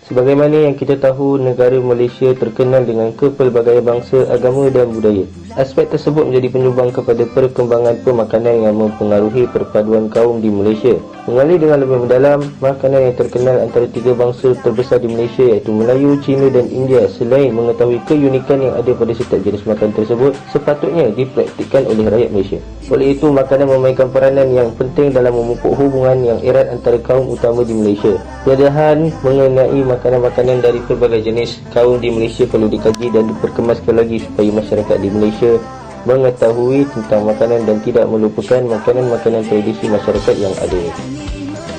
Sebagaimana yang kita tahu, negara Malaysia terkenal dengan kepelbagaian bangsa, agama dan budaya. Aspek tersebut menjadi penyumbang kepada perkembangan pemakanan yang mempengaruhi perpaduan kaum di Malaysia. Mengali dengan lebih mendalam, makanan yang terkenal antara tiga bangsa terbesar di Malaysia iaitu Melayu, Cina dan India. Selain mengetahui keunikan yang ada pada setiap jenis makanan tersebut, sepatutnya dipraktikkan oleh rakyat Malaysia. Oleh itu, makanan memainkan peranan yang penting dalam memupuk hubungan yang erat antara kaum utama di Malaysia. Penyadaran mengenai makanan-makanan dari pelbagai jenis kaum di Malaysia perlu dikaji dan diperkemaskan lagi supaya masyarakat di Malaysia mengetahui tentang makanan dan tidak melupakan makanan-makanan tradisi masyarakat yang ada.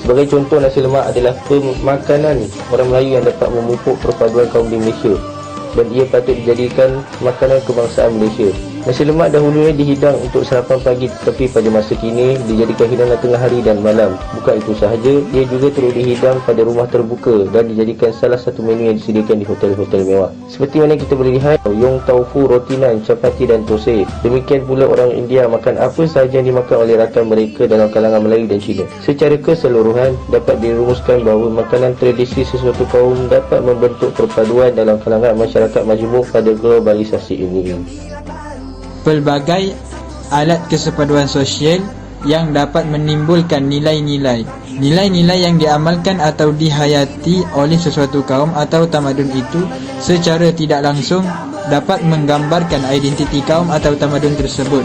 Sebagai contoh, nasi lemak adalah makanan orang Melayu yang dapat memupuk perpaduan kaum di Malaysia dan ia patut dijadikan makanan kebangsaan Malaysia. Nasi lemak dahulunya dihidang untuk sarapan pagi, tetapi pada masa kini dijadikan hidangan tengah hari dan malam. Bukan itu sahaja, ia juga turut dihidang pada rumah terbuka dan dijadikan salah satu menu yang disediakan di hotel-hotel mewah. Seperti mana kita boleh lihat, yong tau fu, roti nan, chapati dan thosai. Demikian pula orang India makan apa sahaja yang dimakan oleh rakan mereka dalam kalangan Melayu dan Cina. Secara keseluruhan, dapat dirumuskan bahawa makanan tradisi sesuatu kaum dapat membentuk perpaduan dalam kalangan masyarakat majmuk pada globalisasi ini. Pelbagai alat kesepaduan sosial yang dapat menimbulkan nilai-nilai yang diamalkan atau dihayati oleh sesuatu kaum atau tamadun itu secara tidak langsung dapat menggambarkan identiti kaum atau tamadun tersebut.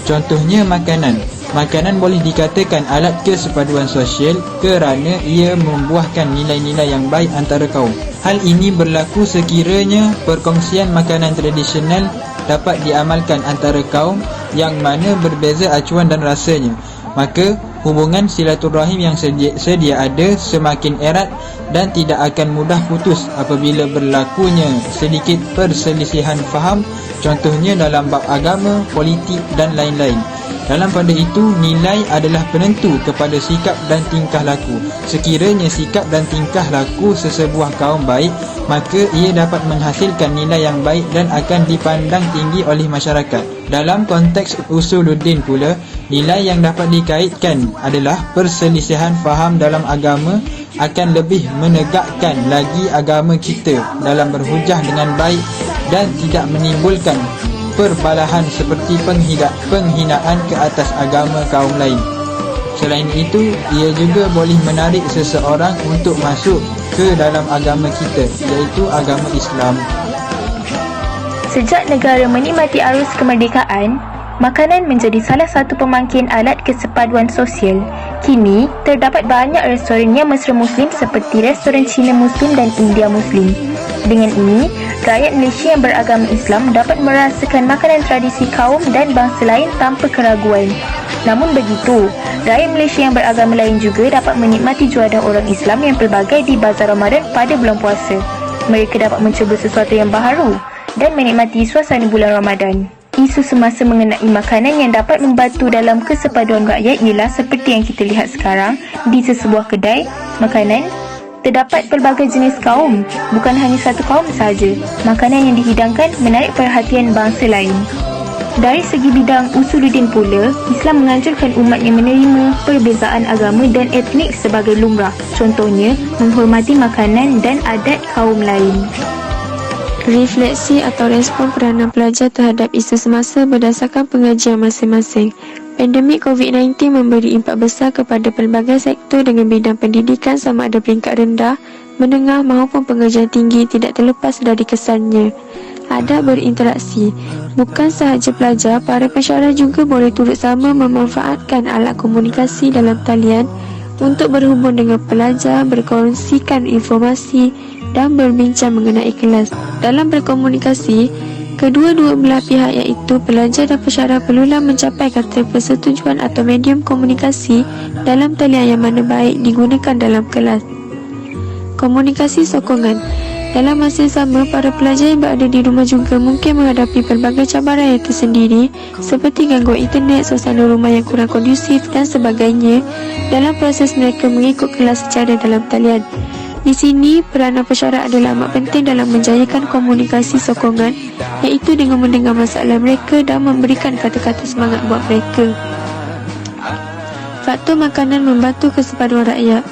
Contohnya makanan boleh dikatakan alat kesepaduan sosial kerana ia membuahkan nilai-nilai yang baik antara kaum. Hal ini berlaku sekiranya perkongsian makanan tradisional dapat diamalkan antara kaum yang mana berbeza acuan dan rasanya. Maka hubungan silaturahim yang sedia ada semakin erat dan tidak akan mudah putus apabila berlakunya sedikit perselisihan faham, contohnya dalam bab agama, politik dan lain-lain. Dalam pada itu, nilai adalah penentu kepada sikap dan tingkah laku. Sekiranya sikap dan tingkah laku sesebuah kaum baik, maka ia dapat menghasilkan nilai yang baik dan akan dipandang tinggi oleh masyarakat. Dalam konteks usuluddin pula, nilai yang dapat dikaitkan adalah perselisihan faham dalam agama akan lebih menegakkan lagi agama kita dalam berhujah dengan baik dan tidak menimbulkan perbalahan seperti penghinaan ke atas agama kaum lain. Selain itu, ia juga boleh menarik seseorang untuk masuk ke dalam agama kita, iaitu agama Islam. Sejak negara menikmati arus kemerdekaan, makanan menjadi salah satu pemangkin alat kesepaduan sosial. Kini, terdapat banyak restoran yang mesra Muslim seperti restoran Cina Muslim dan India Muslim. Dengan ini, rakyat Malaysia yang beragama Islam dapat merasakan makanan tradisi kaum dan bangsa lain tanpa keraguan. Namun begitu, rakyat Malaysia yang beragama lain juga dapat menikmati juadah orang Islam yang pelbagai di Bazar Ramadan pada bulan puasa. Mereka dapat mencuba sesuatu yang baharu dan menikmati suasana bulan Ramadan. Isu semasa mengenai makanan yang dapat membantu dalam kesepaduan rakyat ialah seperti yang kita lihat sekarang di sesebuah kedai makanan. Terdapat pelbagai jenis kaum, bukan hanya satu kaum sahaja. Makanan yang dihidangkan menarik perhatian bangsa lain. Dari segi bidang usuluddin pula, Islam menganjurkan umatnya menerima perbezaan agama dan etnik sebagai lumrah. Contohnya, menghormati makanan dan adat kaum lain. Refleksi atau respon peranan pelajar terhadap isu semasa berdasarkan pengajian masing-masing. Pandemik COVID-19 memberi impak besar kepada pelbagai sektor dengan bidang pendidikan sama ada peringkat rendah, menengah maupun pengajian tinggi tidak terlepas dari kesannya. Adab berinteraksi. Bukan sahaja pelajar, para pensyarah juga boleh turut sama memanfaatkan alat komunikasi dalam talian untuk berhubung dengan pelajar, berkongsikan informasi dan berbincang mengenai kelas. Dalam berkomunikasi, kedua-dua belah pihak iaitu pelajar dan pensyarah perlulah mencapai kata persetujuan atau medium komunikasi dalam talian yang mana baik digunakan dalam kelas. Komunikasi sokongan. Dalam masa yang sama, para pelajar yang berada di rumah juga mungkin menghadapi pelbagai cabaran yang tersendiri seperti gangguan internet, suasana rumah yang kurang kondusif dan sebagainya dalam proses mereka mengikut kelas secara dalam talian. Di sini, peranan pensyarah adalah amat penting dalam menjayakan komunikasi sokongan, iaitu dengan mendengar masalah mereka dan memberikan kata-kata semangat buat mereka. Faktor makanan membantu kesepaduan rakyat.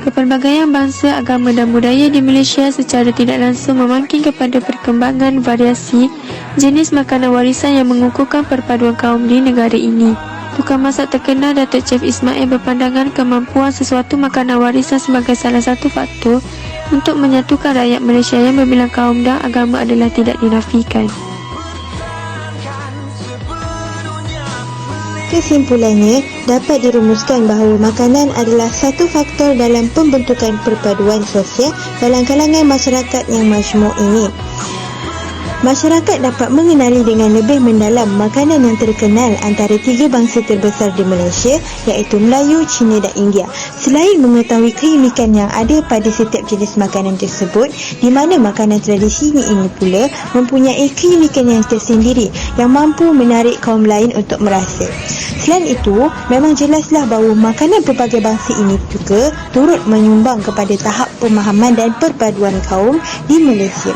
Kepelbagaian bangsa, agama dan budaya di Malaysia secara tidak langsung memangkin kepada perkembangan variasi jenis makanan warisan yang mengukuhkan perpaduan kaum di negara ini. Tukang masak terkenal Datuk Chef Ismail berpandangan kemampuan sesuatu makanan warisan sebagai salah satu faktor untuk menyatukan rakyat Malaysia yang berbilang kaum dan agama adalah tidak dinafikan. Kesimpulannya, dapat dirumuskan bahawa makanan adalah satu faktor dalam pembentukan perpaduan sosial dalam kalangan masyarakat yang majmuk ini. Masyarakat dapat mengenali dengan lebih mendalam makanan yang terkenal antara tiga bangsa terbesar di Malaysia, iaitu Melayu, Cina dan India. Selain mengetahui keunikan yang ada pada setiap jenis makanan tersebut, di mana makanan tradisi ini pula mempunyai keunikan yang tersendiri yang mampu menarik kaum lain untuk merasa. Selain itu, memang jelaslah bahawa makanan pelbagai bangsa ini juga turut menyumbang kepada tahap pemahaman dan perpaduan kaum di Malaysia.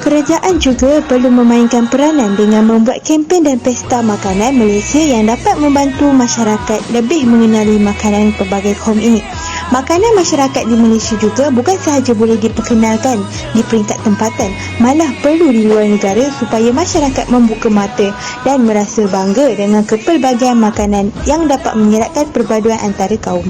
Kerajaan juga perlu memainkan peranan dengan membuat kempen dan pesta makanan Malaysia yang dapat membantu masyarakat lebih mengenali makanan pelbagai kaum ini. Makanan masyarakat di Malaysia juga bukan sahaja boleh diperkenalkan di peringkat tempatan, malah perlu di luar negara supaya masyarakat membuka mata dan merasa bangga dengan kepelbagaian makanan yang dapat mengeratkan perpaduan antara kaum.